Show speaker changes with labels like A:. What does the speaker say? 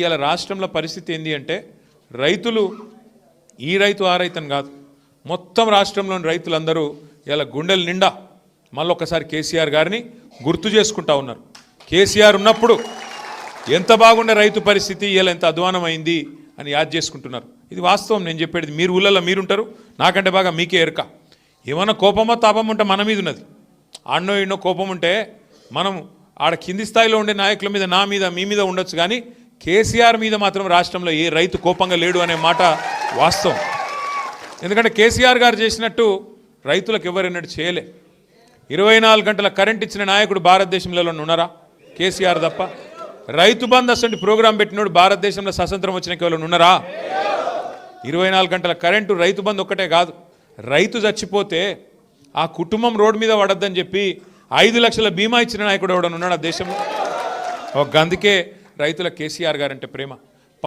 A: ఇవాళ రాష్ట్రంలో పరిస్థితి ఏంది అంటే రైతులు ఈ రైతు ఆ రైతు అని కాదు, మొత్తం రాష్ట్రంలోని రైతులందరూ ఇలా గుండెల నిండా మళ్ళొక్కసారి కేసీఆర్ గారిని గుర్తు చేసుకుంటా ఉన్నారు. కేసీఆర్ ఉన్నప్పుడు ఎంత బాగుండే రైతు పరిస్థితి, ఇలా ఎంత అధ్వానమైంది అని యాద్ చేసుకుంటున్నారు. ఇది వాస్తవం. నేను చెప్పేది మీరు ఊళ్ళల్లో మీరుంటారు, నాకంటే బాగా మీకే ఎరక. ఏమన్నా కోపమో తాపం ఉంటే మన మీద ఉన్నది. ఆడనో ఎన్నో కోపం ఉంటే మనం ఆడ కింది స్థాయిలో ఉండే నాయకుల మీద, నా మీద, మీ మీద ఉండొచ్చు, కానీ కేసీఆర్ మీద మాత్రం రాష్ట్రంలో ఏ రైతు కోపంగా లేడు అనే మాట వాస్తవం. ఎందుకంటే కేసీఆర్ గారు చేసినట్టు రైతులకు ఎవరైనట్టు చేయలే. 24 గంటల కరెంట్ ఇచ్చిన నాయకుడు భారతదేశంలో ఉన్నారా? కేసీఆర్ తప్ప. రైతు బంధు అసలు ప్రోగ్రాం పెట్టినోడు భారతదేశంలో స్వతంత్రం వచ్చిన కేవలం ఉన్నారా? 24 గంటల కరెంటు, రైతు బంధు ఒక్కటే కాదు, రైతు చచ్చిపోతే ఆ కుటుంబం రోడ్డు మీద పడద్దని చెప్పి 5 లక్షల బీమా ఇచ్చిన నాయకుడు ఎవడన్నా ఉన్నాడు ఆ దేశంలో? అందుకే రైతుల కేసీఆర్ గారంటే ప్రేమ.